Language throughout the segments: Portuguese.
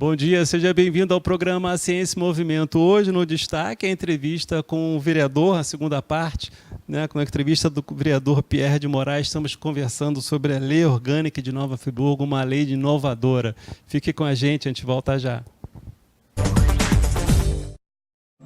Bom dia, seja bem-vindo ao programa Ciência e Movimento. Hoje, no destaque, a entrevista com o vereador, a segunda parte, né, com a entrevista do vereador Pierre de Moraes. Estamos conversando sobre a Lei Orgânica de Nova Friburgo, uma lei inovadora. Fique com a gente volta já.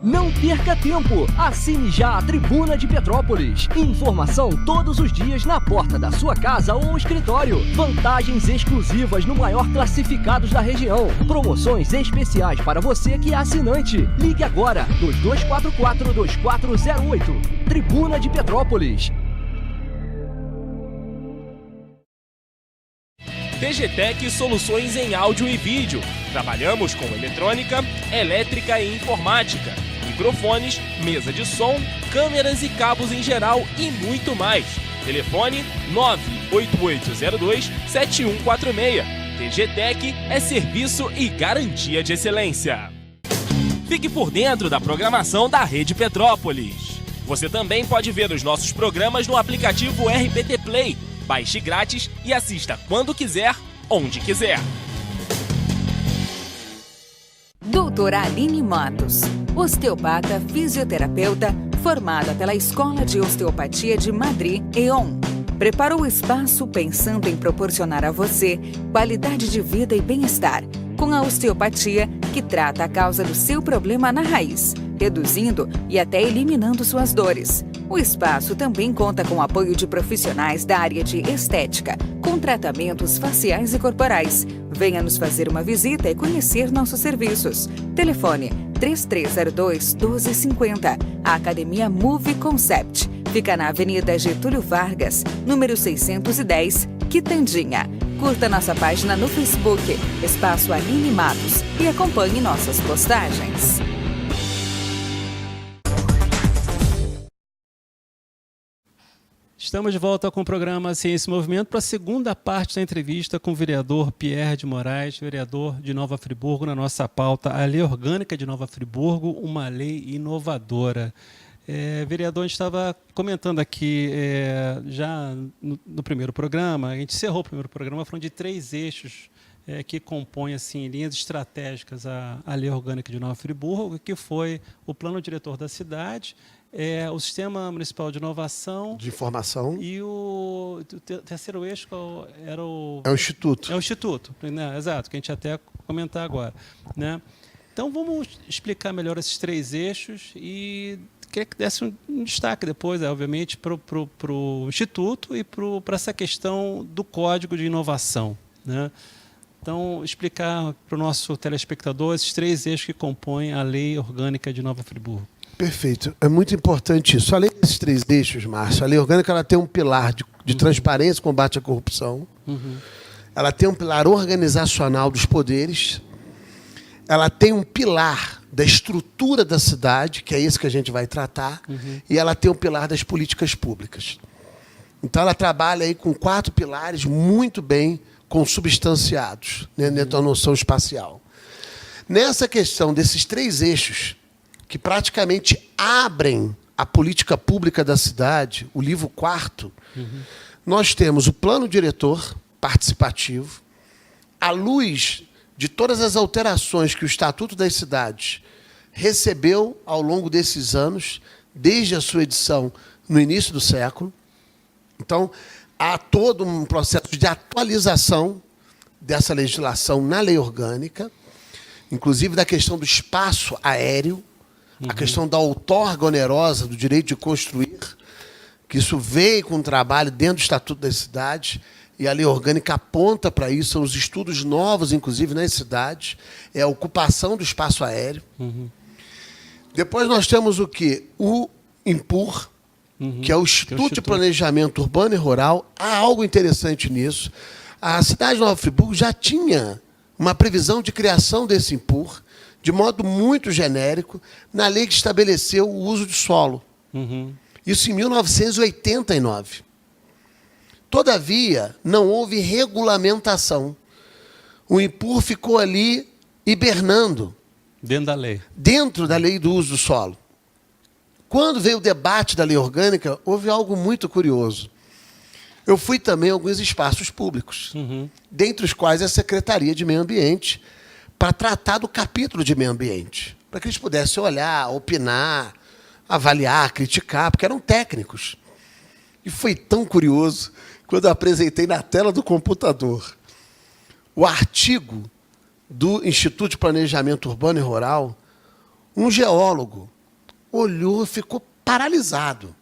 Não perca tempo! Assine já a Tribuna de Petrópolis. Informação todos os dias na porta da sua casa ou escritório. Vantagens exclusivas no maior classificados da região. Promoções especiais para você que é assinante. Ligue agora, 2244-2408. Tribuna de Petrópolis. TGTec Soluções em Áudio e Vídeo. Trabalhamos com eletrônica, elétrica e informática, microfones, mesa de som, câmeras e cabos em geral e muito mais. Telefone 98802-7146. TGTec é serviço e garantia de excelência. Fique por dentro da programação da Rede Petrópolis. Você também pode ver os nossos programas no aplicativo RPT Play. Baixe grátis e assista quando quiser, onde quiser. Doutora Aline Matos, osteopata fisioterapeuta formada pela Escola de Osteopatia de Madrid, EON. Preparou o espaço pensando em proporcionar a você qualidade de vida e bem-estar, com a osteopatia que trata a causa do seu problema na raiz, reduzindo e até eliminando suas dores. O espaço também conta com o apoio de profissionais da área de estética, com tratamentos faciais e corporais. Venha nos fazer uma visita e conhecer nossos serviços. Telefone 3302-1250. A Academia Move Concept fica na Avenida Getúlio Vargas, número 610, Quitandinha. Curta nossa página no Facebook, Espaço Aline Matos, e acompanhe nossas postagens. Estamos de volta com o programa Ciência e Movimento para a segunda parte da entrevista com o vereador Pierre de Moraes, vereador de Nova Friburgo, na nossa pauta, a Lei Orgânica de Nova Friburgo, uma lei inovadora. Vereador, a gente estava comentando aqui já no primeiro programa, a gente encerrou o primeiro programa falando de 3 eixos que compõem assim, linhas estratégicas a Lei Orgânica de Nova Friburgo, que foi o plano diretor da cidade, o Sistema Municipal de Inovação... De Informação. E o terceiro eixo era o... É o Instituto. É o Instituto, né? Exato, que a gente até comentar agora. Né? Então, vamos explicar melhor esses 3 eixos e queria que desse um destaque depois, obviamente, para o Instituto e para essa questão do Código de Inovação. Né? Então, explicar para o nosso telespectador esses 3 eixos que compõem a Lei Orgânica de Nova Friburgo. Perfeito. É muito importante isso. Além desses 3 eixos, Márcio, a Lei Orgânica ela tem um pilar de transparência e combate à corrupção. Ela tem um pilar organizacional dos poderes. Ela tem um pilar da estrutura da cidade, que é esse que a gente vai tratar. E ela tem um pilar das políticas públicas. Então, ela trabalha aí com 4 pilares muito bem consubstanciados, né, dentro da noção espacial. Nessa questão desses 3 eixos, que praticamente abrem a política pública da cidade, o livro 4º, nós temos o plano diretor participativo, à luz de todas as alterações que o Estatuto das Cidades recebeu ao longo desses anos, desde a sua edição no início do século. Então, há todo um processo de atualização dessa legislação na lei orgânica, inclusive da questão do espaço aéreo, a questão da outorga onerosa do direito de construir, que isso veio com um trabalho dentro do Estatuto das Cidades, e a lei orgânica aponta para isso, são os estudos novos, inclusive, nas cidades, é a ocupação do espaço aéreo. Depois nós temos o quê? O IMPUR, que é o Instituto de Planejamento Urbano e Rural. Há algo interessante nisso. A cidade de Nova Friburgo já tinha uma previsão de criação desse IMPUR, de modo muito genérico, na lei que estabeleceu o uso de solo. Isso em 1989. Todavia, não houve regulamentação. O IMPUR ficou ali hibernando. Dentro da lei. Dentro da lei do uso do solo. Quando veio o debate da lei orgânica, houve algo muito curioso. Eu fui também a alguns espaços públicos, dentre os quais a Secretaria de Meio Ambiente, para tratar do capítulo de meio ambiente, para que eles pudessem olhar, opinar, avaliar, criticar, porque eram técnicos. E foi tão curioso quando eu apresentei na tela do computador o artigo do Instituto de Planejamento Urbano e Rural. Um geólogo olhou e ficou paralisado.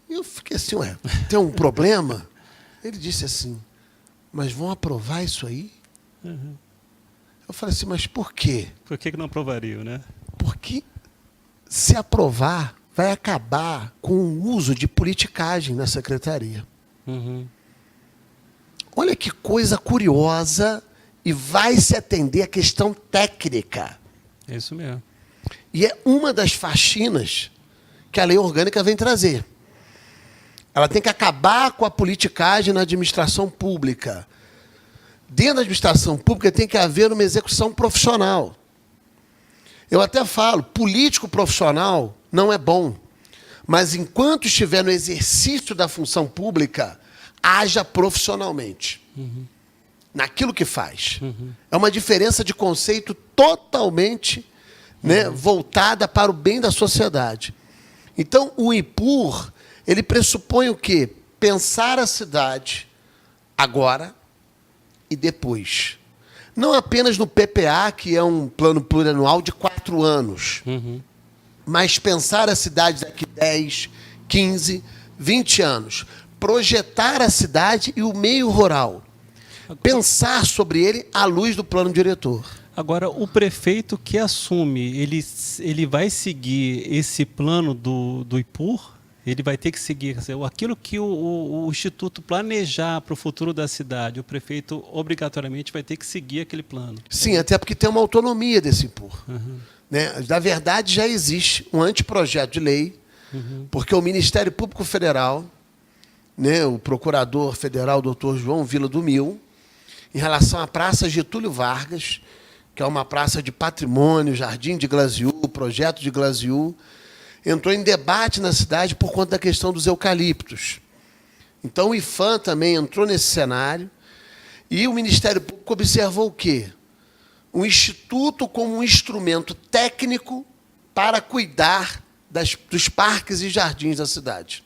E eu fiquei assim, ué, tem um problema? Ele disse assim, mas vão aprovar isso aí? Uhum. Eu falei assim, mas por quê? Por que não aprovariam, né? Porque se aprovar, vai acabar com o uso de politicagem na secretaria. Uhum. Olha que coisa curiosa, e vai se atender à questão técnica. É isso mesmo. E é uma das faxinas que a lei orgânica vem trazer. Ela tem que acabar com a politicagem na administração pública. Dentro da administração pública tem que haver uma execução profissional. Eu até falo, político profissional não é bom, mas enquanto estiver no exercício da função pública, haja profissionalmente. Uhum. Naquilo que faz. Uhum. É uma diferença de conceito totalmente, né, voltada para o bem da sociedade. Então, o IPUR, ele pressupõe o quê? Pensar a cidade agora e depois. Não apenas no PPA, que é um plano plurianual de 4 anos, mas pensar a cidade daqui 10, 15, 20 anos. Projetar a cidade e o meio rural. Pensar sobre ele à luz do plano diretor. Agora, o prefeito que assume, ele vai seguir esse plano do IPUR? Ele vai ter que seguir, quer dizer, aquilo que o Instituto planejar para o futuro da cidade, o prefeito obrigatoriamente vai ter que seguir aquele plano. Sim, até porque tem uma autonomia desse IPUR. Né? Na verdade, já existe um anteprojeto de lei, porque o Ministério Público Federal, né, o procurador federal, doutor João Vila do Mil, em relação à Praça Getúlio Vargas, que é uma praça de patrimônio, Jardim de Glaziú, projeto de Glaziú, entrou em debate na cidade por conta da questão dos eucaliptos. Então, o IPHAN também entrou nesse cenário e o Ministério Público observou o quê? O Instituto como um instrumento técnico para cuidar dos parques e jardins da cidade.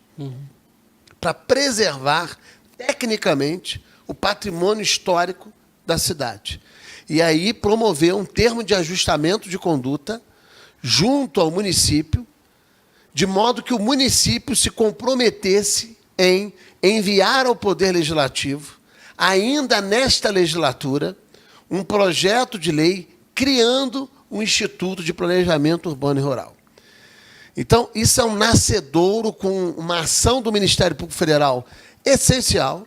Para preservar, tecnicamente, o patrimônio histórico da cidade. E aí promoveu um termo de ajustamento de conduta junto ao município, de modo que o município se comprometesse em enviar ao Poder Legislativo, ainda nesta legislatura, um projeto de lei criando um Instituto de Planejamento Urbano e Rural. Então, isso é um nascedouro com uma ação do Ministério Público Federal essencial,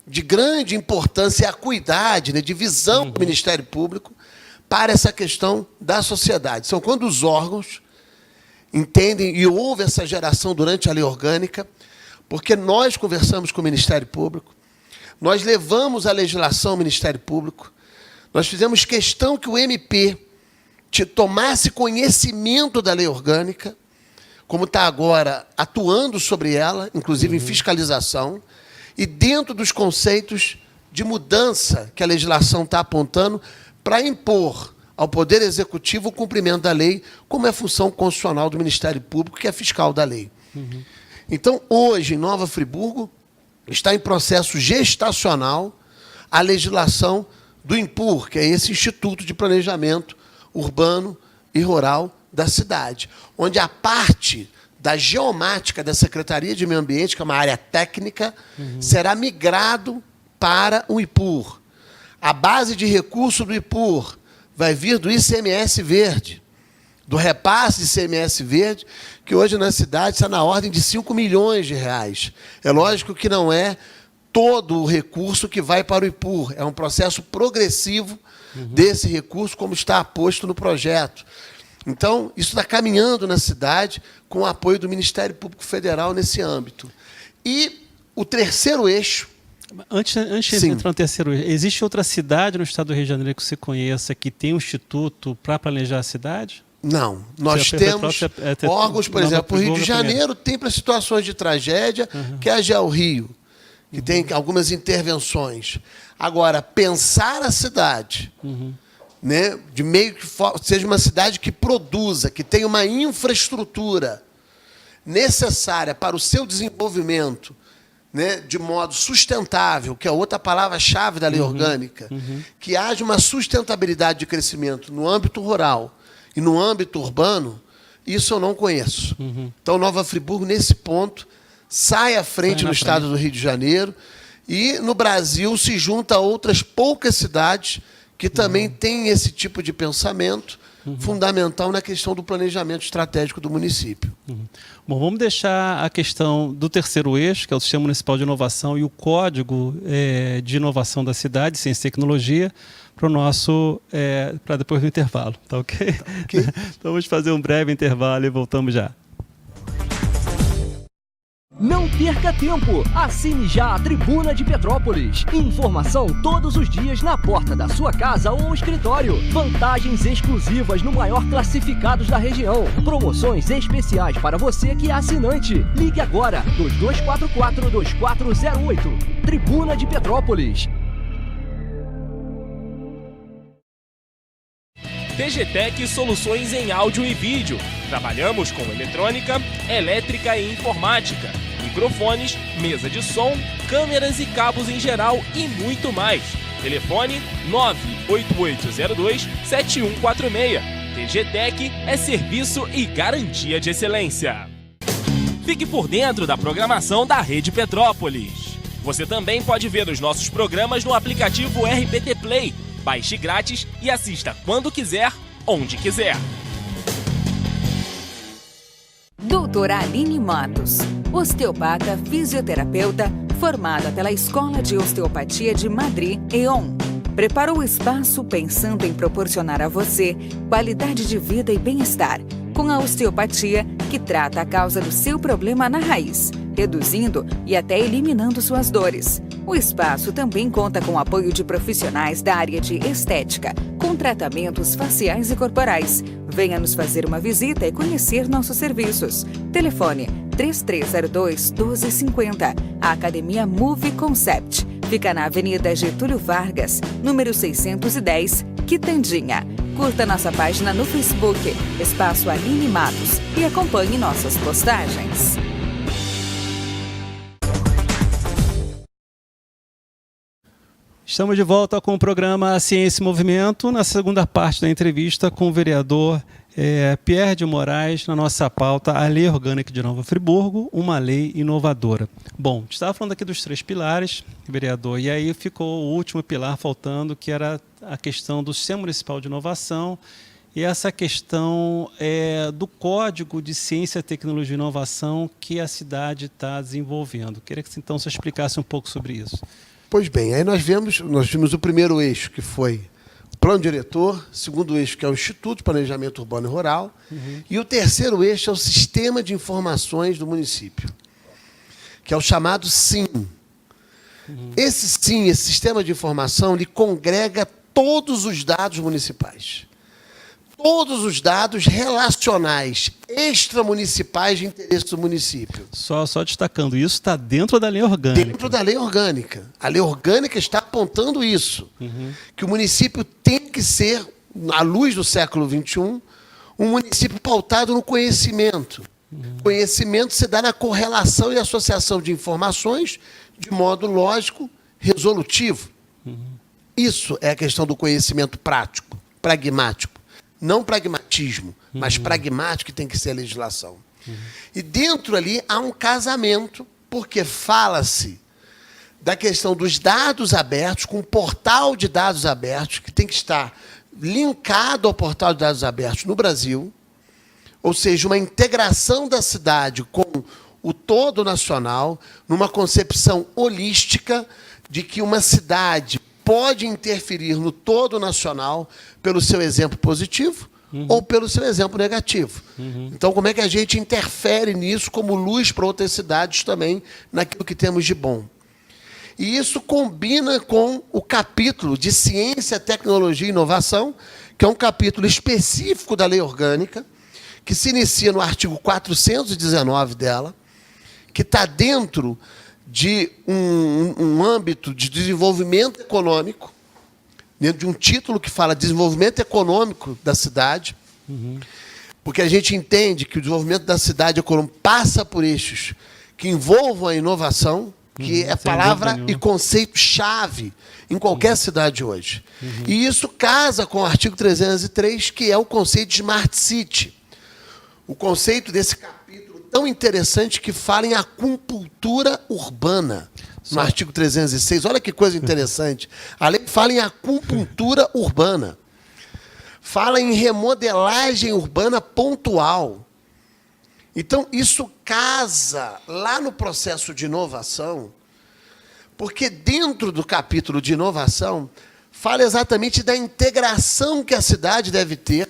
de grande importância e acuidade, né, de visão do Ministério Público para essa questão da sociedade. São quando os órgãos entendem, e houve essa geração durante a lei orgânica, porque nós conversamos com o Ministério Público, nós levamos a legislação ao Ministério Público, nós fizemos questão que o MP tomasse conhecimento da lei orgânica, como está agora atuando sobre ela, inclusive em fiscalização, e dentro dos conceitos de mudança que a legislação está apontando para impor ao Poder Executivo o cumprimento da lei, como é a função constitucional do Ministério Público, que é fiscal da lei. Então, hoje, em Nova Friburgo, está em processo gestacional a legislação do INPUR, que é esse Instituto de Planejamento Urbano e Rural da cidade, onde a parte da geomática da Secretaria de Meio Ambiente, que é uma área técnica, será migrado para o IPUR. A base de recurso do IPUR vai vir do ICMS verde, do repasse de ICMS verde, que hoje na cidade está na ordem de 5 milhões de reais. É lógico que não é todo o recurso que vai para o IPUR, é um processo progressivo desse recurso, como está posto no projeto. Então, isso está caminhando na cidade com o apoio do Ministério Público Federal nesse âmbito. E o terceiro eixo... Antes de entrar no terceiro eixo, existe outra cidade no estado do Rio de Janeiro que você conheça que tem um instituto para planejar a cidade? Não. Nós temos órgãos, por exemplo, o Rio de Janeiro tem para situações de tragédia, que é a GeoRio, que tem algumas intervenções. Agora, pensar a cidade, né, de meio que seja uma cidade que produza, que tenha uma infraestrutura necessária para o seu desenvolvimento, né, de modo sustentável, que é outra palavra-chave da lei orgânica, que haja uma sustentabilidade de crescimento no âmbito rural e no âmbito urbano, isso eu não conheço. Então, Nova Friburgo, nesse ponto, sai à frente no estado do Rio de Janeiro e, no Brasil, se junta a outras poucas cidades que também têm esse tipo de pensamento fundamental na questão do planejamento estratégico do município. Bom, vamos deixar a questão do terceiro eixo, que é o Sistema Municipal de Inovação e o Código de Inovação da Cidade, Ciência e Tecnologia, para depois do intervalo, tá ok? Tá okay. Então vamos fazer um breve intervalo e voltamos já. Não perca tempo! Assine já a Tribuna de Petrópolis. Informação todos os dias na porta da sua casa ou escritório. Vantagens exclusivas no maior classificados da região. Promoções especiais para você que é assinante. Ligue agora, 2244-2408. Tribuna de Petrópolis. TGTec Soluções em Áudio e Vídeo. Trabalhamos com eletrônica, elétrica e informática, microfones, mesa de som, câmeras e cabos em geral e muito mais. Telefone 98802-7146. TGTec é serviço e garantia de excelência. Fique por dentro da programação da Rede Petrópolis. Você também pode ver os nossos programas no aplicativo RPT Play. Baixe grátis e assista quando quiser, onde quiser. Doutora Aline Matos, osteopata fisioterapeuta, formada pela Escola de Osteopatia de Madrid, EON. Preparou o espaço pensando em proporcionar a você qualidade de vida e bem-estar, com a osteopatia que trata a causa do seu problema na raiz, reduzindo e até eliminando suas dores. O espaço também conta com o apoio de profissionais da área de estética, com tratamentos faciais e corporais. Venha nos fazer uma visita e conhecer nossos serviços. Telefone 3302-1250. A Academia Move Concept fica na Avenida Getúlio Vargas, número 610, Quitandinha. Curta nossa página no Facebook, Espaço Aline Matos, e acompanhe nossas postagens. Estamos de volta com o programa Ciência e Movimento, na segunda parte da entrevista com o vereador Pierre de Moraes, na nossa pauta, a Lei Orgânica de Nova Friburgo, uma lei inovadora. Bom, a gente estava falando aqui dos 3 pilares, vereador, e aí ficou o último pilar faltando, que era a questão do Sistema Municipal de Inovação e essa questão do Código de Ciência, Tecnologia e Inovação que a cidade está desenvolvendo. Queria que então você explicasse um pouco sobre isso. Pois bem, aí nós vimos o primeiro eixo, que foi o plano diretor, o segundo eixo, que é o Instituto de Planejamento Urbano e Rural, e o terceiro eixo é o Sistema de Informações do município, que é o chamado SIM. Esse SIM, esse Sistema de Informação, ele congrega todos os dados municipais. Todos os dados relacionais, extramunicipais de interesse do município. Só destacando, isso está dentro da lei orgânica. Dentro da lei orgânica. A lei orgânica está apontando isso. Que o município tem que ser, à luz do século XXI, um município pautado no conhecimento. Conhecimento se dá na correlação e associação de informações de modo lógico, resolutivo. Isso é a questão do conhecimento prático, pragmático. Não pragmatismo, mas pragmático, que tem que ser a legislação. E dentro ali há um casamento, porque fala-se da questão dos dados abertos, com um portal de dados abertos, que tem que estar linkado ao portal de dados abertos no Brasil, ou seja, uma integração da cidade com o todo nacional, numa concepção holística de que uma cidade pode interferir no todo nacional pelo seu exemplo positivo ou pelo seu exemplo negativo. Então, como é que a gente interfere nisso como luz para outras cidades também, naquilo que temos de bom? E isso combina com o capítulo de Ciência, Tecnologia e Inovação, que é um capítulo específico da Lei Orgânica, que se inicia no artigo 419 dela, que está dentro de um âmbito de desenvolvimento econômico, dentro de um título que fala desenvolvimento econômico da cidade, porque a gente entende que o desenvolvimento da cidade econômica passa por eixos que envolvam a inovação, que é palavra e conceito-chave em qualquer cidade hoje. E isso casa com o artigo 303, que é o conceito de Smart City. O conceito desse capítulo tão interessante que fala em acupuntura urbana, no artigo 306. Olha que coisa interessante. A lei fala em acupuntura urbana. Fala em remodelagem urbana pontual. Então, isso casa lá no processo de inovação, porque dentro do capítulo de inovação, fala exatamente da integração que a cidade deve ter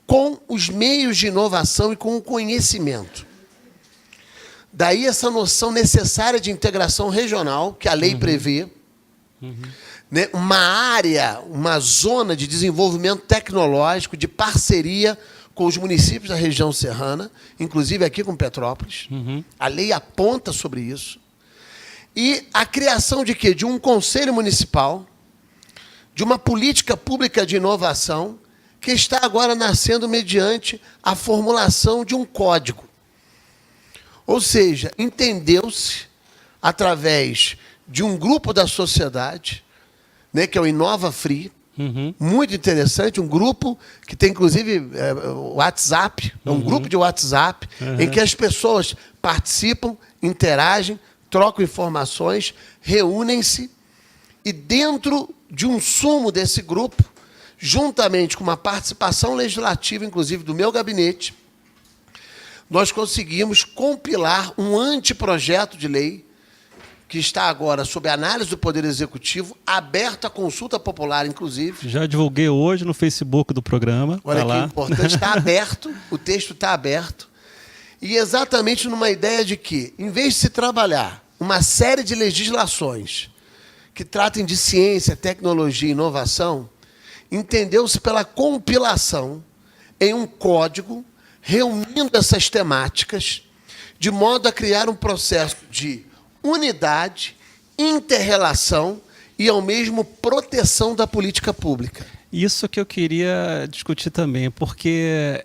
com os meios de inovação e com o conhecimento. Daí essa noção necessária de integração regional, que a lei prevê, né, uma área, uma zona de desenvolvimento tecnológico, de parceria com os municípios da região serrana, inclusive aqui com Petrópolis. A lei aponta sobre isso. E a criação de quê? De um conselho municipal, de uma política pública de inovação, que está agora nascendo mediante a formulação de um código. Ou seja, entendeu-se, através de um grupo da sociedade, né, que é o Inova Free, muito interessante, um grupo que tem, inclusive, WhatsApp, é um grupo de WhatsApp, em que as pessoas participam, interagem, trocam informações, reúnem-se, e dentro de um sumo desse grupo, juntamente com uma participação legislativa, inclusive do meu gabinete, nós conseguimos compilar um anteprojeto de lei que está agora sob análise do Poder Executivo, aberto à consulta popular, inclusive. Já divulguei hoje no Facebook do programa. Olha tá que lá. importante, está aberto, o texto está aberto, e exatamente numa ideia de que, em vez de se trabalhar uma série de legislações que tratem de ciência, tecnologia e inovação, entendeu-se pela compilação em um código, reunindo essas temáticas, de modo a criar um processo de unidade, interrelação e, ao mesmo, proteção da política pública. Isso que eu queria discutir também, porque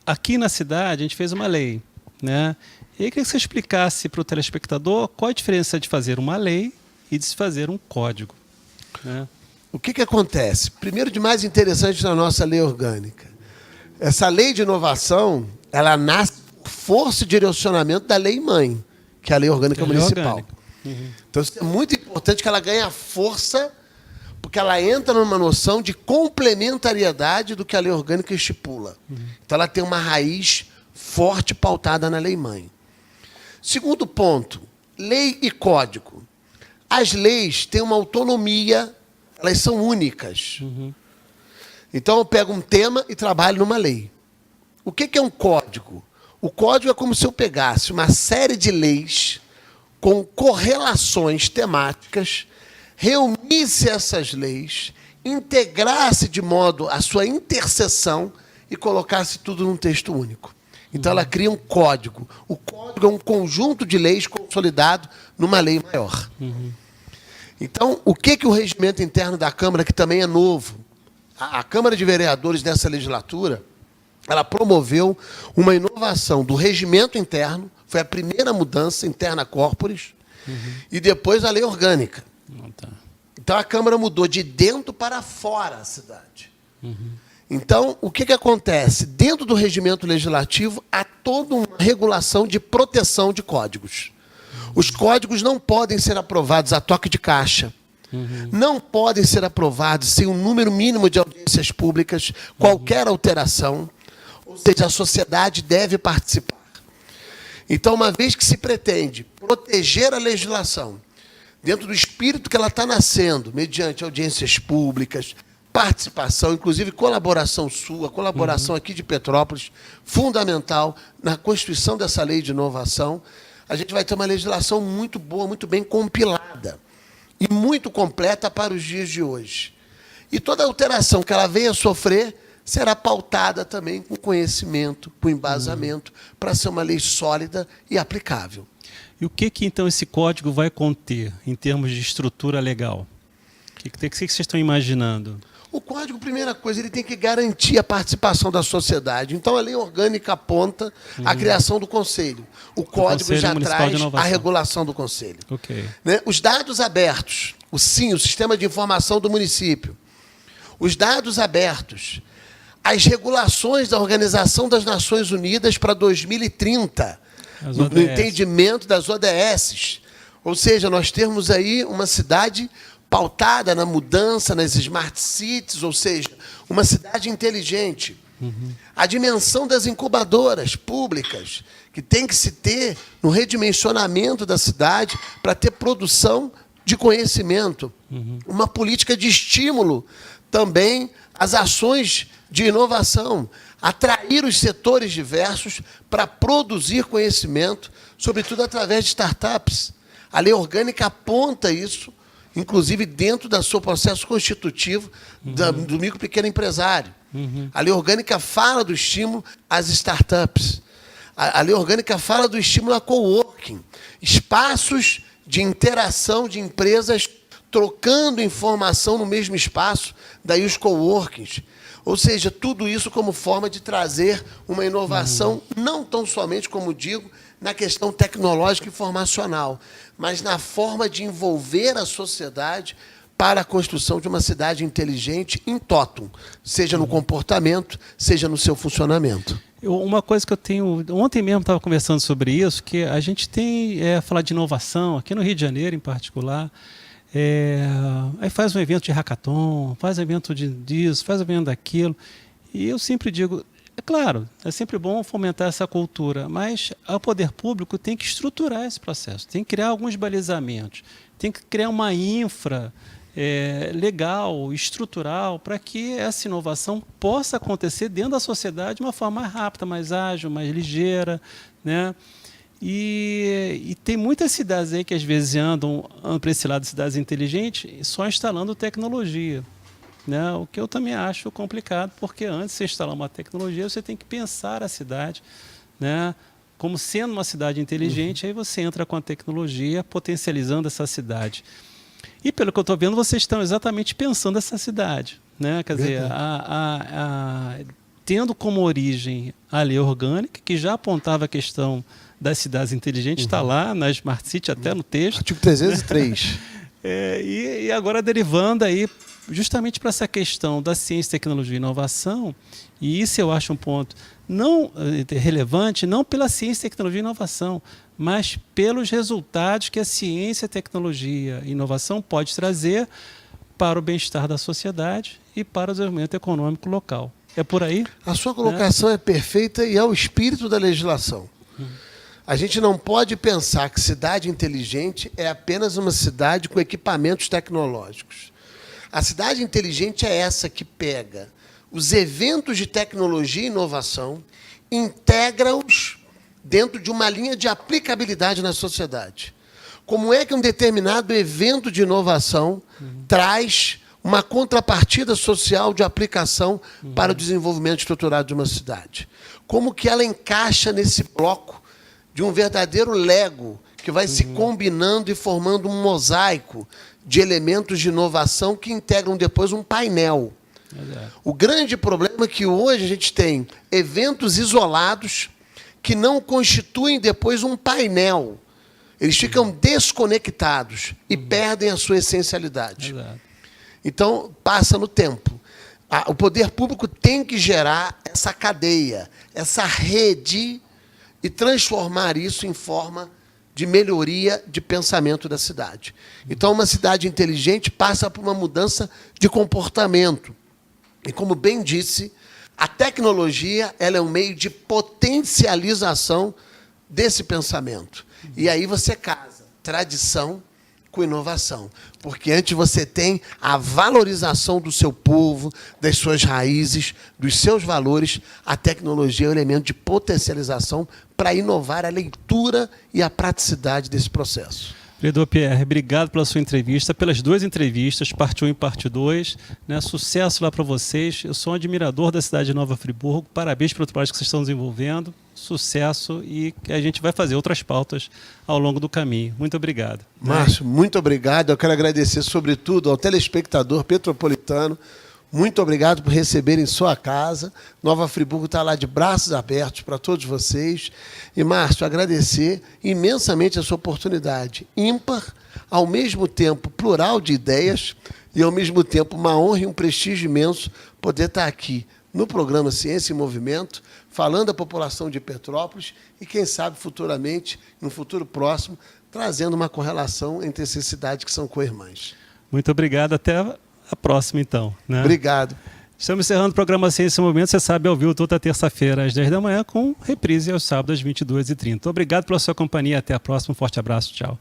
aqui na cidade a gente fez uma lei, né? E eu queria que você explicasse para o telespectador qual a diferença de fazer uma lei e de se fazer um código, né? O que acontece? Primeiro, de mais interessante na nossa lei orgânica, essa lei de inovação, ela nasce por força e direcionamento da lei-mãe, que é a lei orgânica municipal. Então, isso é muito importante, que ela ganhe força, porque ela entra numa noção de complementariedade do que a lei orgânica estipula. Então, ela tem uma raiz forte pautada na lei-mãe. Segundo ponto, lei e código. As leis têm uma autonomia, elas são únicas. Então, eu pego um tema e trabalho numa lei. O que é um código? O código é como se eu pegasse uma série de leis com correlações temáticas, reunisse essas leis, integrasse de modo a sua interseção e colocasse tudo num texto único. Então, ela cria um código. O código é um conjunto de leis consolidado numa lei maior. Então, o que o regimento interno da Câmara, que também é novo, a Câmara de Vereadores dessa legislatura, ela promoveu uma inovação do regimento interno, foi a primeira mudança interna corporis, e depois a lei orgânica. Então, a Câmara mudou de dentro para fora a cidade. Então, o que acontece? Dentro do regimento legislativo, há toda uma regulação de proteção de códigos. Os códigos não podem ser aprovados a toque de caixa. Não podem ser aprovados sem um número mínimo de audiências públicas, qualquer alteração. Ou seja, a sociedade deve participar. Então, uma vez que se pretende proteger a legislação, dentro do espírito que ela está nascendo, mediante audiências públicas, participação, inclusive colaboração sua, colaboração aqui de Petrópolis, fundamental na constituição dessa lei de inovação, a gente vai ter uma legislação muito boa, muito bem compilada e muito completa para os dias de hoje. E toda alteração que ela venha sofrer será pautada também com conhecimento, com embasamento, para ser uma lei sólida e aplicável. E o que então esse código vai conter em termos de estrutura legal? O que vocês estão imaginando? O código, primeira coisa, ele tem que garantir a participação da sociedade. Então, a lei orgânica aponta a criação do conselho. O código Conselho já Municipal traz de a Inovação. regulação do conselho. Ok. Né? Os dados abertos, o SIM, o Sistema de Informação do Município. Os dados abertos, as regulações da Organização das Nações Unidas para 2030, no entendimento das ODS. Ou seja, nós temos aí uma cidade pautada na mudança, nas smart cities, ou seja, uma cidade inteligente. A dimensão das incubadoras públicas, que tem que se ter no redimensionamento da cidade para ter produção de conhecimento. Uma política de estímulo também às ações de inovação, atrair os setores diversos para produzir conhecimento, sobretudo através de startups. A lei orgânica aponta isso, inclusive dentro do seu processo constitutivo do micro e pequeno empresário. A lei orgânica fala do estímulo às startups. A lei orgânica fala do estímulo a coworking, espaços de interação de empresas trocando informação no mesmo espaço, daí os coworkings. Ou seja, tudo isso como forma de trazer uma inovação, não tão somente, como digo, na questão tecnológica e informacional, mas na forma de envolver a sociedade para a construção de uma cidade inteligente em totum, seja no comportamento, seja no seu funcionamento. Uma coisa que eu tenho... Ontem mesmo estava conversando sobre isso, que a gente tem falar de inovação, aqui no Rio de Janeiro em particular, aí faz um evento de hackathon, faz um evento disso, faz um evento daquilo, e eu sempre digo... É claro, é sempre bom fomentar essa cultura, mas o poder público tem que estruturar esse processo, tem que criar alguns balizamentos, tem que criar uma infra legal, estrutural, para que essa inovação possa acontecer dentro da sociedade de uma forma mais rápida, mais ágil, mais ligeira, né? E tem muitas cidades aí que às vezes andam para esse lado de cidades inteligentes só instalando tecnologia. Né? O que eu também acho complicado, porque antes de você instalar uma tecnologia, você tem que pensar a cidade, né? Como sendo uma cidade inteligente, aí você entra com a tecnologia, potencializando essa cidade. E pelo que eu estou vendo, vocês estão exatamente pensando essa cidade. Né? Quer dizer, tendo como origem a lei orgânica, que já apontava a questão das cidades inteligentes, está lá na Smart City, até no texto. Artigo 303. E agora derivando aí justamente para essa questão da ciência, tecnologia e inovação, e isso eu acho um ponto não relevante, não pela ciência, tecnologia e inovação, mas pelos resultados que a ciência, tecnologia e inovação pode trazer para o bem-estar da sociedade e para o desenvolvimento econômico local. É por aí? A sua colocação é perfeita e é o espírito da legislação. A gente não pode pensar que cidade inteligente é apenas uma cidade com equipamentos tecnológicos. A cidade inteligente é essa que pega os eventos de tecnologia e inovação, integra-os dentro de uma linha de aplicabilidade na sociedade. Como é que um determinado evento de inovação traz uma contrapartida social de aplicação para o desenvolvimento estruturado de uma cidade? Como que ela encaixa nesse bloco de um verdadeiro Lego que vai se combinando e formando um mosaico de elementos de inovação que integram depois um painel. O grande problema é que hoje a gente tem eventos isolados que não constituem depois um painel. Eles ficam desconectados e perdem a sua essencialidade. Então, passa no tempo. O poder público tem que gerar essa cadeia, essa rede e transformar isso em forma de melhoria de pensamento da cidade. Então, uma cidade inteligente passa por uma mudança de comportamento. E, como bem disse, a tecnologia ela é um meio de potencialização desse pensamento. E aí você casa tradição com inovação. Porque antes você tem a valorização do seu povo, das suas raízes, dos seus valores. A tecnologia é um elemento de potencialização para inovar a leitura e a praticidade desse processo. Vereador Pierre, obrigado pela sua entrevista, pelas duas entrevistas, parte 1 e parte 2. Né? Sucesso lá para vocês. Eu sou um admirador da cidade de Nova Friburgo. Parabéns pelo trabalho que vocês estão desenvolvendo. sucesso e que a gente vai fazer outras pautas ao longo do caminho. Muito obrigado. Márcio, muito obrigado. Eu quero agradecer, sobretudo, ao telespectador petropolitano. Muito obrigado por receber em sua casa. Nova Friburgo está lá de braços abertos para todos vocês. E, Márcio, agradecer imensamente a sua oportunidade ímpar, ao mesmo tempo plural de ideias e, ao mesmo tempo, uma honra e um prestígio imenso poder estar aqui no programa Ciência em Movimento, falando à população de Petrópolis e, quem sabe, futuramente, no futuro próximo, trazendo uma correlação entre essas cidades que são co-irmãs. Muito obrigado. Até a próxima, então. Né? Obrigado. Estamos encerrando o programa Ciência em Movimento. Você sabe, ao vivo toda terça-feira às 10 da manhã, com reprise aos sábados às 22h30. Obrigado pela sua companhia. Até a próxima. Um forte abraço. Tchau.